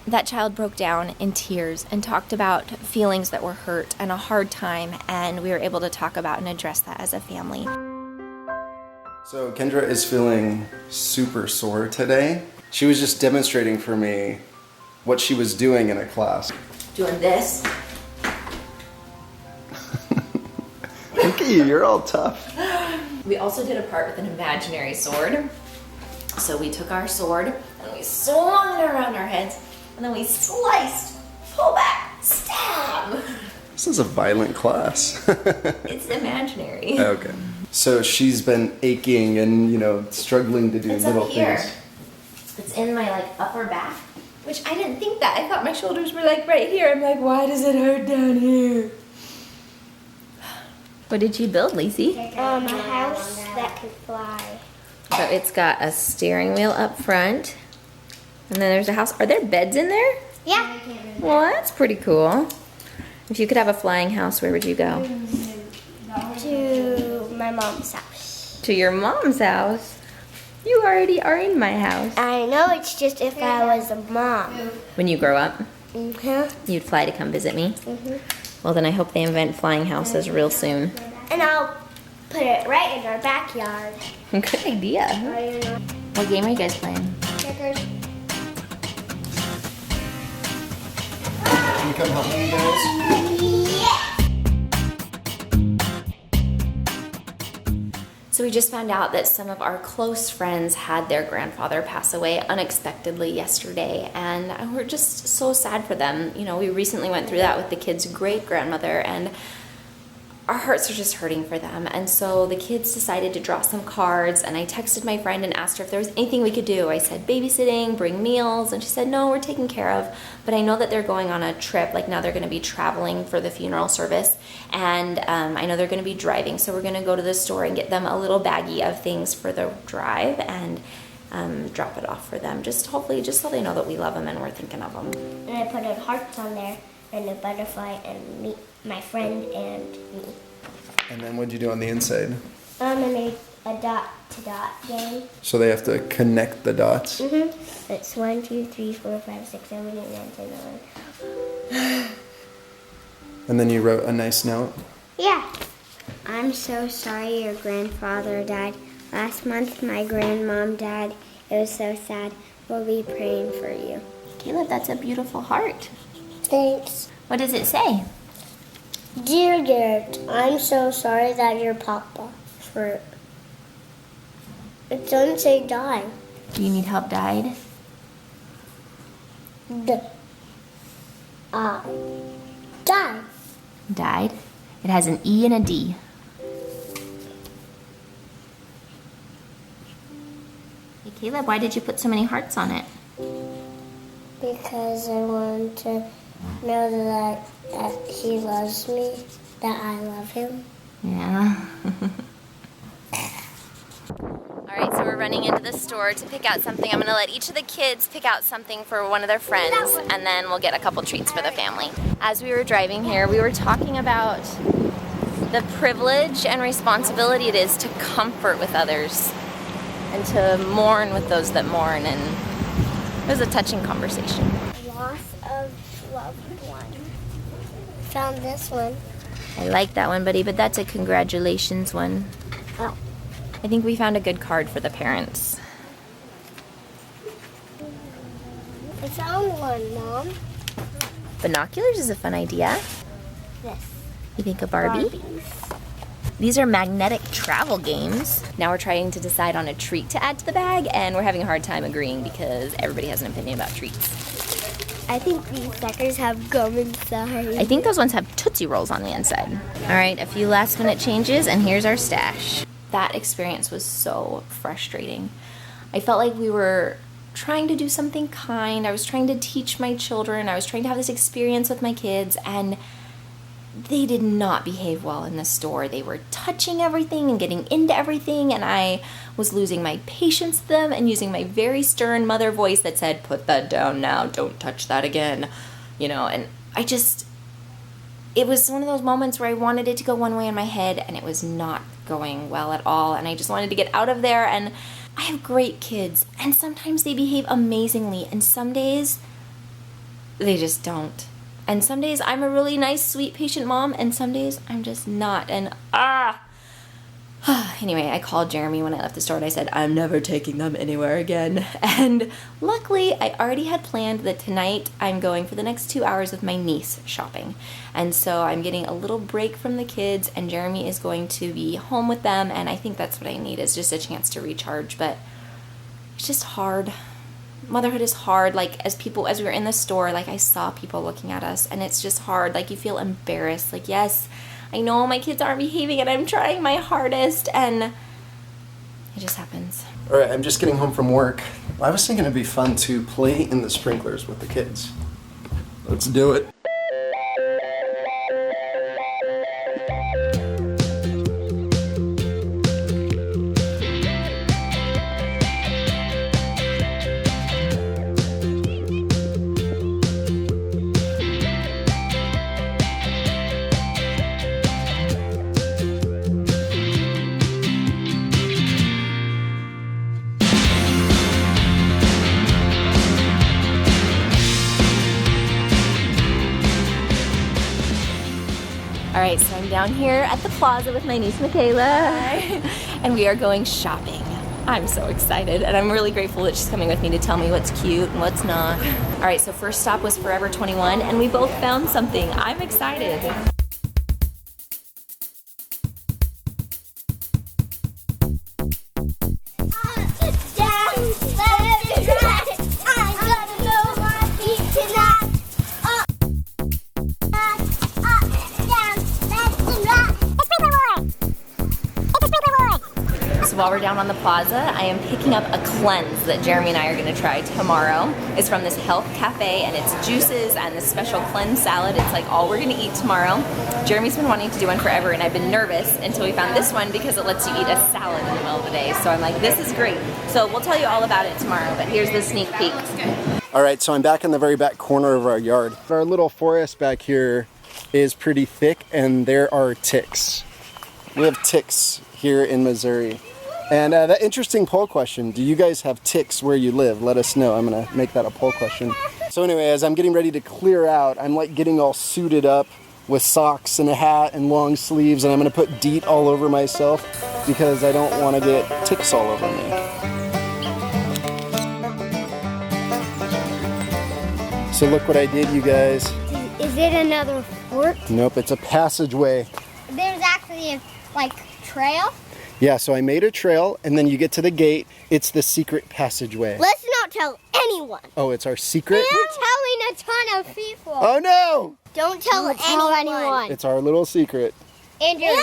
that child broke down in tears and talked about feelings that were hurt and a hard time, and we were able to talk about and address that as a family. So Kendra is feeling super sore today. She was just demonstrating for me what she was doing in a class. Doing this. Look at you, you're all tough. We also did a part with an imaginary sword. So we took our sword and we swung it around our heads, and then we sliced, pull back, stab. This is a violent class. It's imaginary. Okay. So she's been aching and, you know, struggling to do It's little up here. things. It's in my upper back, which I didn't think that. I thought my shoulders were right here. I'm like, why does it hurt down here? What did you build, Lacey? A house that can fly. So it's got a steering wheel up front, and then there's a house. Are there beds in there? Yeah. Well, that's pretty cool. If you could have a flying house, where would you go? To my mom's house. To your mom's house? You already are in my house. I know, it's just if I was a mom. When you grow up, Mm-hmm. you'd fly to come visit me? Mm-hmm. Well, then I hope they invent flying houses real soon. And I'll put it right in our backyard. Good idea. What game are you guys playing? Checkers. Can you come help me, guys? So we just found out that some of our close friends had their grandfather pass away unexpectedly yesterday, and we're just so sad for them. You know, we recently went through that with the kids' great-grandmother, and our hearts are just hurting for them. And so the kids decided to draw some cards, and I texted my friend and asked her if there was anything we could do. I said babysitting, bring meals, and she said no, we're taken care of. But I know that they're going on a trip, now they're going to be traveling for the funeral service, and I know they're going to be driving, so we're going to go to the store and get them a little baggie of things for the drive and drop it off for them, hopefully just so they know that we love them and we're thinking of them. And I put hearts on there, and a butterfly, and me, my friend, and me. And then what'd you do on the inside? I made a dot-to-dot game. So they have to connect the dots. Mm-hmm. It's 1, 2, 3, 4, 5, 6, 7, 8, 9, 10, 11. And then you wrote a nice note. Yeah. I'm so sorry your grandfather died. Last month my grandmom died. It was so sad. We'll be praying for you. Caleb, that's a beautiful heart. Thanks. What does it say? Dear Garrett, I'm so sorry that your papa for it doesn't say die. Do you need help died? Die. Died. It has an E and a D. Hey Caleb, why did you put so many hearts on it? Because I want to know that he loves me, that I love him. Yeah. Alright, so we're running into the store to pick out something. I'm going to let each of the kids pick out something for one of their friends, and then we'll get a couple treats for the family. As we were driving here, we were talking about the privilege and responsibility it is to comfort with others and to mourn with those that mourn, and it was a touching conversation. Loss of loved one. Found this one. I like that one, buddy, but that's a congratulations one. Oh. I think we found a good card for the parents. I found one, Mom. Binoculars is a fun idea. This. You think a Barbie? Barbies. These are magnetic travel games. Now we're trying to decide on a treat to add to the bag, and we're having a hard time agreeing because everybody has an opinion about treats. I think these suckers have gum inside. I think those ones have Tootsie Rolls on the inside. All right, a few last minute changes, and here's our stash. That experience was so frustrating. I felt like we were trying to do something kind. I was trying to teach my children. I was trying to have this experience with my kids, and they did not behave well in the store. They were touching everything and getting into everything, and I was losing my patience with them and using my very stern mother voice that said, "Put that down now, don't touch that again," and it was one of those moments where I wanted it to go one way in my head, and it was not going well at all, and I just wanted to get out of there. And I have great kids, and sometimes they behave amazingly, and some days they just don't. And some days I'm a really nice, sweet, patient mom, and some days I'm just not. And anyway, I called Jeremy when I left the store and I said, I'm never taking them anywhere again. And luckily, I already had planned that tonight I'm going for the next 2 hours with my niece shopping. And so I'm getting a little break from the kids, and Jeremy is going to be home with them, and I think that's what I need, is just a chance to recharge. But it's just hard. Motherhood is hard. Like, as we were in the store, like, I saw people looking at us, and it's just hard. Like, you feel embarrassed. Like, yes, I know my kids aren't behaving and I'm trying my hardest, and it just happens. All right, I'm just getting home from work. I was thinking it'd be fun to play in the sprinklers with the kids. Let's do it. All right, so I'm down here at the plaza with my niece Michaela. Hi. And we are going shopping. I'm so excited, and I'm really grateful that she's coming with me to tell me what's cute and what's not. All right, so first stop was Forever 21, and we both found something. I'm excited. While we're down on the plaza, I am picking up a cleanse that Jeremy and I are going to try tomorrow. It's from this health cafe, and it's juices and this special cleanse salad. It's like all we're going to eat tomorrow. Jeremy's been wanting to do one forever, and I've been nervous until we found this one because it lets you eat a salad in the middle of the day. So I'm like, this is great. So we'll tell you all about it tomorrow, but here's the sneak peek. All right, so I'm back in the very back corner of our yard. Our little forest back here is pretty thick, and there are ticks. We have ticks here in Missouri. And that interesting poll question, do you guys have ticks where you live? Let us know. I'm gonna make that a poll question. So anyway, as I'm getting ready to clear out, I'm like getting all suited up with socks and a hat and long sleeves, and I'm gonna put DEET all over myself because I don't wanna get ticks all over me. So look what I did, you guys. Is it another fort? Nope, it's a passageway. There's actually a, trail? Yeah, so I made a trail, and then you get to the gate. It's the secret passageway. Let's not tell anyone. Oh, it's our secret? We're telling a ton of people. Oh no! Don't tell anyone. It's our little secret. And there's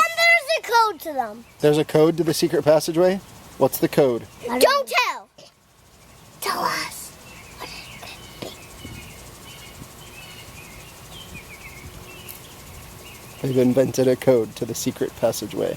a code to them. There's a code to the secret passageway? What's the code? Don't tell. Tell us. They've invented a code to the secret passageway.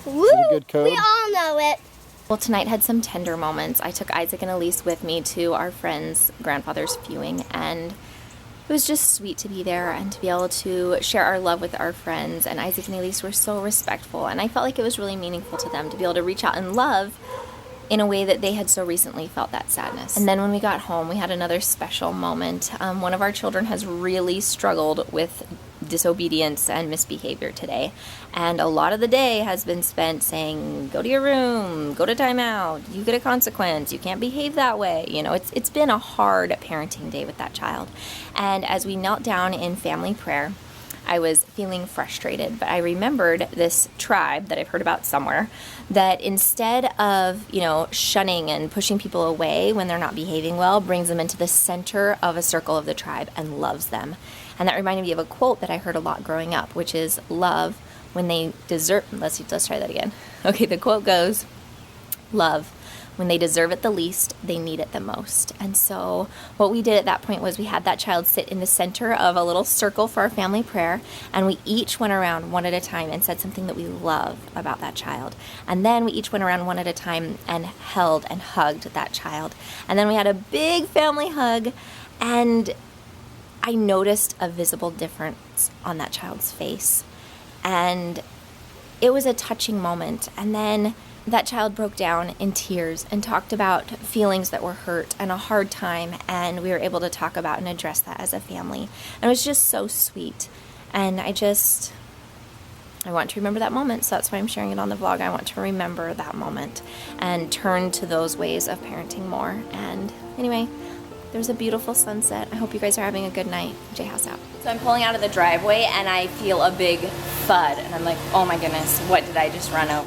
Woo! Is it a good code? We all know it. Well, tonight had some tender moments. I took Isaac and Elise with me to our friend's grandfather's viewing, and it was just sweet to be there and to be able to share our love with our friends. And Isaac and Elise were so respectful, and I felt like it was really meaningful to them to be able to reach out and love in a way that they had so recently felt that sadness. And then when we got home, we had another special moment. One of our children has really struggled with disobedience and misbehavior today, and a lot of the day has been spent saying, go to your room, go to timeout, you get a consequence, you can't behave that way. You know, it's been a hard parenting day with that child. And as we knelt down in family prayer, I was feeling frustrated, but I remembered this tribe that I've heard about somewhere that instead of, shunning and pushing people away when they're not behaving well, brings them into the center of a circle of the tribe and loves them. And that reminded me of a quote that I heard a lot growing up, which is, love when they deserve, let's try that again. Okay, the quote goes, love when they deserve it the least, they need it the most. And so what we did at that point was we had that child sit in the center of a little circle for our family prayer, and we each went around one at a time and said something that we love about that child. And then we each went around one at a time and held and hugged that child. And then we had a big family hug, and I noticed a visible difference on that child's face. And it was a touching moment. And then that child broke down in tears and talked about feelings that were hurt and a hard time, and we were able to talk about and address that as a family. And it was just so sweet. And I want to remember that moment, so that's why I'm sharing it on the vlog. I want to remember that moment and turn to those ways of parenting more. And anyway, there's a beautiful sunset. I hope you guys are having a good night. J-House out. So I'm pulling out of the driveway and I feel a big thud and I'm like, oh my goodness, what did I just run over?